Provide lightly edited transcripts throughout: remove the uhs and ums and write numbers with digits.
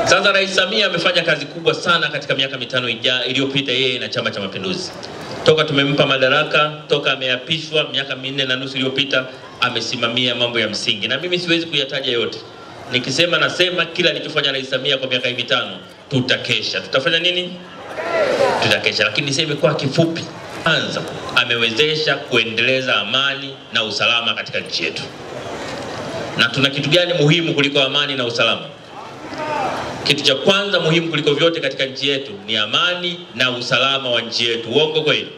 Sasa Rais Samia amefanya kazi kubwa sana katika miaka mitano iliyopita yeye na Chama cha Mapinduzi. Toka tumempa madaraka, toka ameapishwa miaka 4.5 iliyopita, amesimamia mambo ya msingi. Na mimi siwezi kuyataja yote. Nikisema nasema kila alichofanya Rais Samia kwa miaka hii mitano tutakesha. Tutafanya nini? Tutakesha. Lakini niseme kwa kifupi, kwanza amewezesha kuendeleza amani na usalama katika nchi yetu. Na tuna kitu gani muhimu kuliko amani na usalama? Kitu cha kwanza muhimu kuliko vyote katika nchi yetu ni amani na usalama wa nchi yetu. Uongo kweli?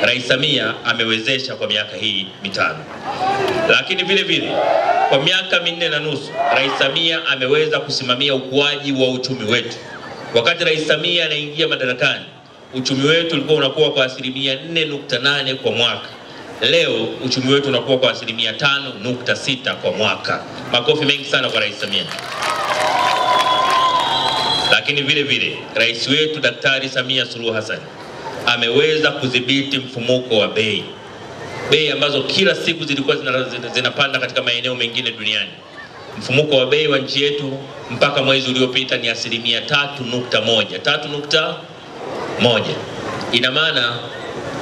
Rais Samia amewezesha kwa miaka hii mitano. Lakini vile vile kwa miaka 4.5 Rais Samia ameweza kusimamia ukuaji wa uchumi wetu. Wakati Rais Samia anaingia madarakani, uchumi wetu ulikuwa unakuwa kwa 4.8 kwa mwaka. Leo uchumi wetu unakuwa kwa 5.6 kwa mwaka. Makofi mengi sana kwa Rais Samia. Lakini vile vile rais wetu Daktari Samia Suluhu Hassan ameweza kudhibiti mfumuko wa bei. Bei ambazo kila siku zilikuwa zinapanda katika maeneo mengine duniani. Mfumuko wa bei wa nchi yetu mpaka mwezi uliopita ni 3.1. 3.1. Ina maana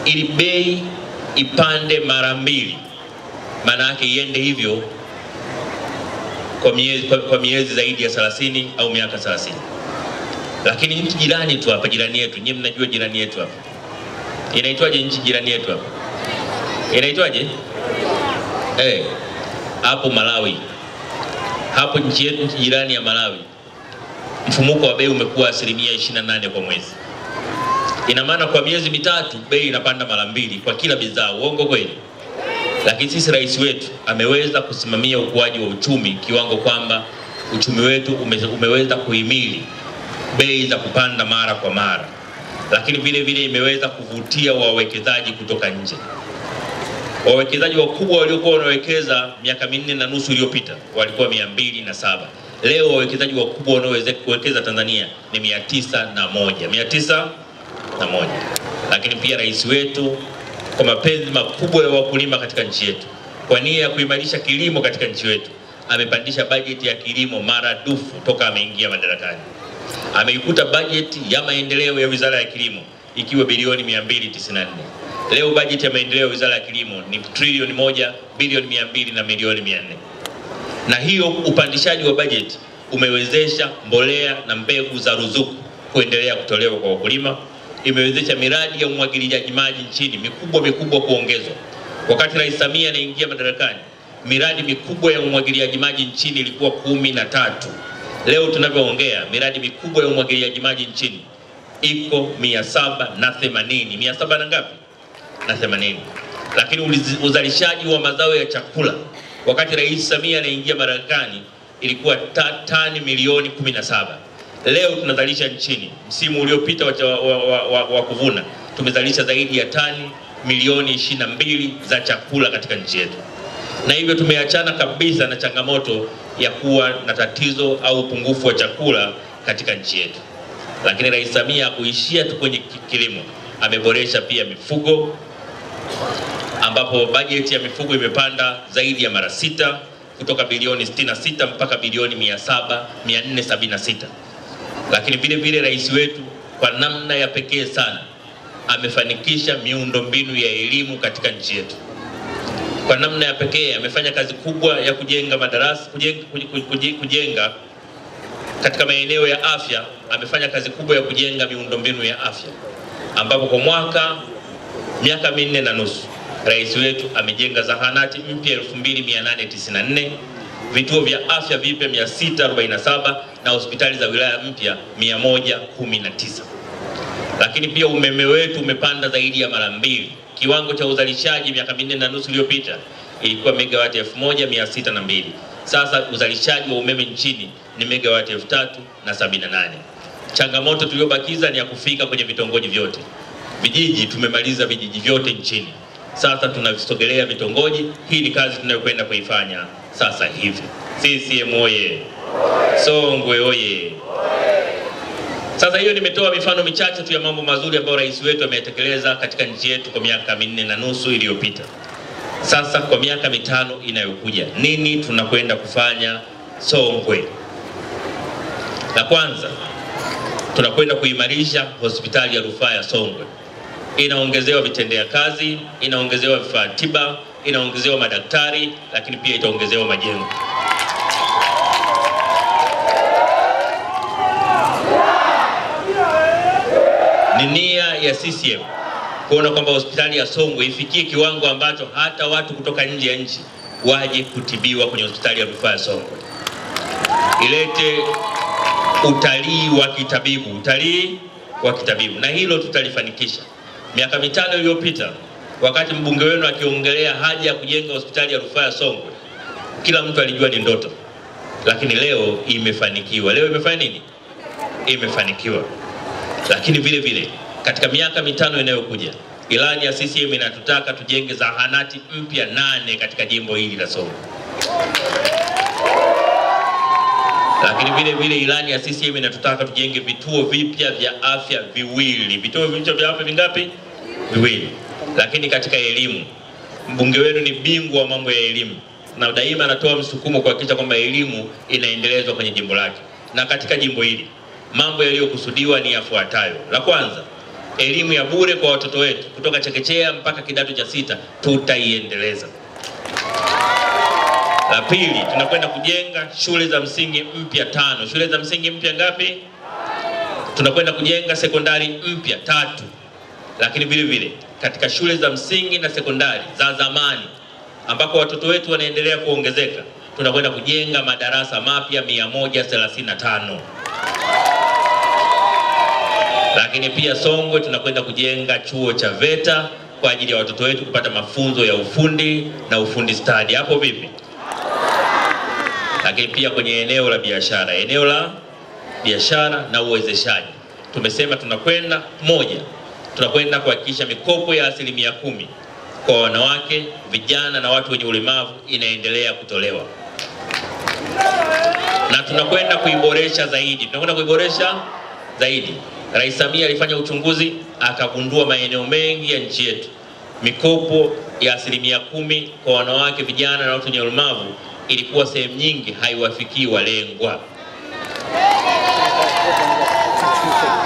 ili bei ipande mara 2, maana yake iende hivyo kwa miezi zaidi ya 30 au miaka 30. Lakini nchi jirani tu hapa, jirani yetu, nyinyi mnajua jirani yetu hapa. Inaitwaje nchi jirani yetu hapa? Inaitwaje? Hapo Malawi. Hapo nchi yetu, nchi jirani ya Malawi, mfumuko wa bei umekuwa 28% kwa mwezi. Ina maana kwa miezi mitatu bei inapanda mara 2 kwa kila bidhaa. Uongo kweli? Lakini sisi rais wetu ameweza kusimamia ukuaji wa uchumi kiwango kwamba uchumi wetu umeweza kuhimili bei za kupanda mara kwa mara. Lakini vile vile imeweza kuvutia wawekezaji kutoka nje. Wawekezaji wakubwa waliokuwa wanawekeza miaka 4.5 iliyopita walikuwa 207. Leo wawekezaji wakubwa wanaoweza kuwekeza Tanzania ni 901. Lakini pia rais wetu kwa mapenzi makubwa ya wakulima katika nchi yetu, kwa nia ya kuimarisha kilimo katika nchi yetu, amepandisha bajeti ya kilimo maradufu toka ameingia madarakani. Ameikuta bajeti ya maendeleo ya Wizara ya Kilimo ikiwa bilioni 294. Leo bajeti ya maendeleo ya Wizara ya Kilimo ni trilioni 1 bilioni 200 na milioni 400. Na hiyo upandishaji wa bajeti umewezesha mbolea na mbegu za ruzuku kuendelea kutolewa kwa wakulima. Imewezesha miradi ya umwagiliaji maji nchini mikubwa kuongezwa. Wakati Rais Samia anaingia madarakani, miradi mikubwa ya umwagiliaji maji nchini ilikuwa 13. Leo tunavyoongea miradi mikubwa ya umwagiliaji maji nchini iko 780. 700 na ngapi? Na 80. Lakini uzalishaji wa mazao ya chakula wakati Rais Samia anaingia madarakani ilikuwa tani milioni 17. Leo tunazalisha nchini, msimu uliopita wa kuvuna tumezalisha zaidi ya tani milioni 22 za chakula katika nchi yetu. Na hivyo tumeachana kabisa na changamoto ya kuwa na tatizo au upungufu wa chakula katika nchi yetu. Lakini Rais Samia kuishia tu kwenye kilimo, ameboresha pia mifugo, ambapo bajeti ya mifugo imepanda zaidi ya mara 6 kutoka bilioni 66 mpaka bilioni 476. Lakini vile vile rais wetu kwa namna ya pekee sana amefanikisha miundombinu ya elimu katika nchi yetu. Kwa namna ya pekee amefanya kazi kubwa ya kujenga madarasa, kujenga katika maeneo ya afya. Amefanya kazi kubwa ya kujenga miundombinu ya afya, ambapo kwa miaka 4.5 rais wetu amejenga zahanati mpya 2894, vituo vya afya vipya 647 na hospitali za wilaya mpya 119. Lakini pia umeme wetu umepanda zaidi ya mara 2. Kiwango cha uzalishaji miaka 4.5 iliyopita ilikuwa megawati 1602. Sasa uzalishaji wa umeme nchini ni megawati 3078. Changamoto tuliyobakiza ni ya kufika kwenye vitongoji vyote. Vijiji tumemaliza vijiji vyote nchini. Sasa tunavisogelea vitongoji. Hii ni kazi tunayokwenda kuifanya sasa hivi. CCM oye! Songwe oye! Sasa hiyo nimetoa mifano michache tu ya mambo mazuri ambayo rais wetu ameyatekeleza katika nchi yetu kwa miaka 4.5 iliyopita. Sasa kwa miaka 5 inayokuja, nini tunakwenda kufanya Songwe? La kwanza, tunakwenda kuimarisha hospitali ya rufaa ya Songwe. Inaongezewa vitendea kazi, inaongezewa vifaa tiba, inaongezewa madaktari, lakini pia itaongezewa majengo. Ni nia ya CCM kuona kwamba hospitali ya Songwe ifikie kiwango ambacho hata watu kutoka nje ya nchi waje kutibiwa kwenye hospitali ya rufaa ya Songwe. Ilete utalii wa kitabibu, na hilo tutalifanikisha. Miaka 5 iliyopita, wakati mbunge wenu akiongelea haja ya kujenga hospitali ya rufaa ya Songwe, kila mtu alijua ni ndoto, lakini leo imefanikiwa. Leo imefanya nini? Imefanikiwa. Lakini vile vile katika miaka 5 inayokuja, ilani ya CCM inatutaka tujenge zahanati mpya 8 katika jimbo hili la Songwe. Lakini vile vile ilani ya CCM inatutaka tujenge vituo vipya vya afya 2. Vituo vipya vya afya vingapi? 2. Lakini katika elimu, mbunge wenu ni bingwa wa mambo ya elimu, na daima anatoa msukumo kuhakikisha kwamba elimu inaendelezwa kwenye jimbo lake. Na katika jimbo hili mambo yaliyokusudiwa ni yafuatayo. La kwanza, elimu ya bure kwa watoto wetu kutoka chekechea mpaka kidato cha 6 tutaiendeleza. La pili, tunakwenda kujenga shule za msingi mpya 5. Shule za msingi mpya ngapi? Tunakwenda kujenga sekondari mpya 3. Lakini vile vile katika shule za msingi na sekondari za zamani ambako watoto wetu wanaendelea kuongezeka, tunakwenda kujenga madarasa mapya 135. Lakini pia Songwe tunakwenda kujenga chuo cha VETA kwa ajili ya watoto wetu kupata mafunzo ya ufundi na ufundi stadi. Hapo vipi? Lakini pia kwenye eneo la biashara na uwezeshaji, tumesema tunakwenda kuhakikisha mikopo ya 10% kwa wanawake, vijana na watu wenye ulemavu inaendelea kutolewa. Na tunakwenda kuiboresha zaidi. Rais Samia alifanya uchunguzi akagundua maeneo mengi ya nchi yetu mikopo ya 10% kwa wanawake, vijana na watu wenye ulemavu ilikuwa sehemu nyingi haiwafikii walengwa.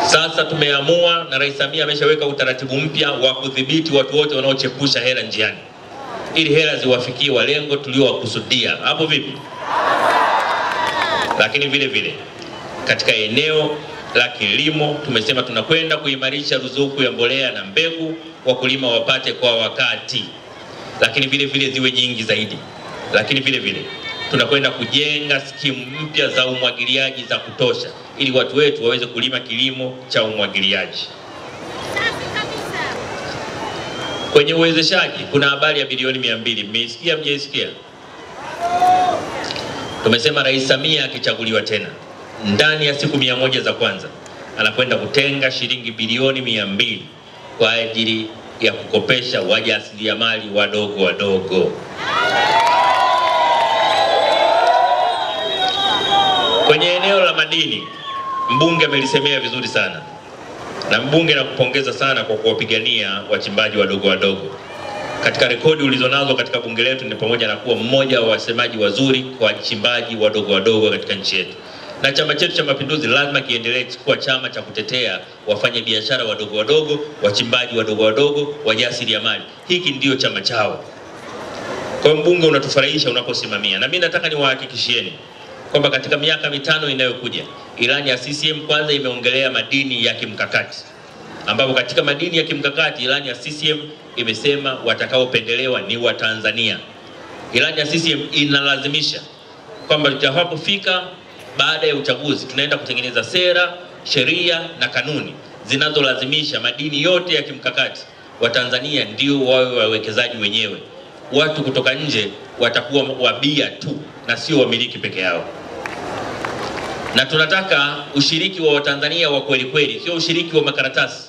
Sasa tumeamua na Rais Samia ameshaweka utaratibu mpya wa kudhibiti watu wote wanaochepusha hela njiani, ili hela ziwafikie walengo tuliowakusudia. Hapo vipi? Lakini vile vile katika eneo la kilimo tumesema tunakwenda kuimarisha ruzuku ya mbolea na mbegu, wakulima wapate kwa wakati, lakini vile vile ziwe nyingi zaidi. Lakini vile vile tunakwenda kujenga skimu mpya za umwagiliaji za kutosha ili watu wetu waweze kulima kilimo cha umwagiliaji. Kwenye uwezeshaji kuna habari ya bilioni 200. Mmeisikia mjaisikia? Tumesema Rais Samia akichaguliwa tena, ndani ya siku 100 za kwanza anakwenda kutenga shilingi bilioni 200 kwa ajili ya kukopesha wajasiriamali wadogo. Kwenye eneo la madini, mbunge amelisemea vizuri sana, na mbunge nakupongeza sana kwa kuwapigania wachimbaji wadogo. Katika rekodi ulizonazo katika bunge letu ni pamoja na kuwa mmoja wa wasemaji wazuri kwa wachimbaji wadogo katika nchi yetu. Na chama chetu cha Mapinduzi lazima kiendelee kuwa chama cha kutetea wafanya biashara wadogo, wachimbaji wadogo, wajasiriamali. Hiki ndio chama chao. Kwa mbunge unatufurahisha unaposimamia, na mimi nataka niwahakikishieni kwamba katika miaka 5 inayokuja ilani ya CCM kwanza imeongelea madini ya kimkakati, ambapo katika madini ya kimkakati ilani ya CCM imesema watakaopendelewa ni Watanzania. Ilani ya CCM inalazimisha kwamba tutakapofika baada ya uchaguzi tunaenda kutengeneza sera, sheria na kanuni zinazolazimisha madini yote ya kimkakati Watanzania ndio wawe wawekezaji wenyewe. Watu kutoka nje watakuwa wabia tu na sio wamiliki peke yao. Na tunataka ushiriki wa Watanzania wa kweli, sio ushiriki wa makaratasi.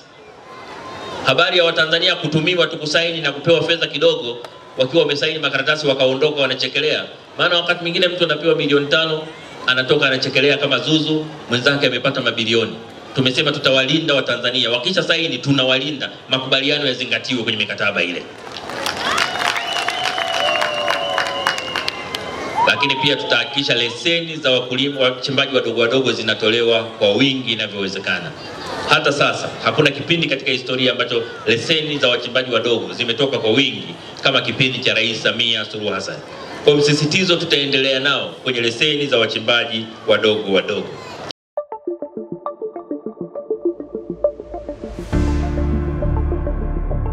Habari ya Watanzania kutumiwa tukusaini na kupewa fedha kidogo, wakiwa wamesaini makaratasi wakaondoka wanachekelea. Maana wakati mwingine mtu anapewa milioni 5 anatoka anachekelea kama zuzu, mwenzake amepata mabilioni. tumesema tutawalinda Watanzania. Wakisha saini tunawalinda, makubaliano yazingatiwe kwenye mikataba ile. Lakini pia tutahakikisha leseni za wakulima wachimbaji wadogo zinatolewa kwa wingi inavyowezekana. Hata sasa hakuna kipindi katika historia ambacho leseni za wachimbaji wadogo zimetoka kwa wingi kama kipindi cha Rais Samia Suluhu Hassan. Kwa msisitizo tutaendelea nao kwenye leseni za wachimbaji wadogo.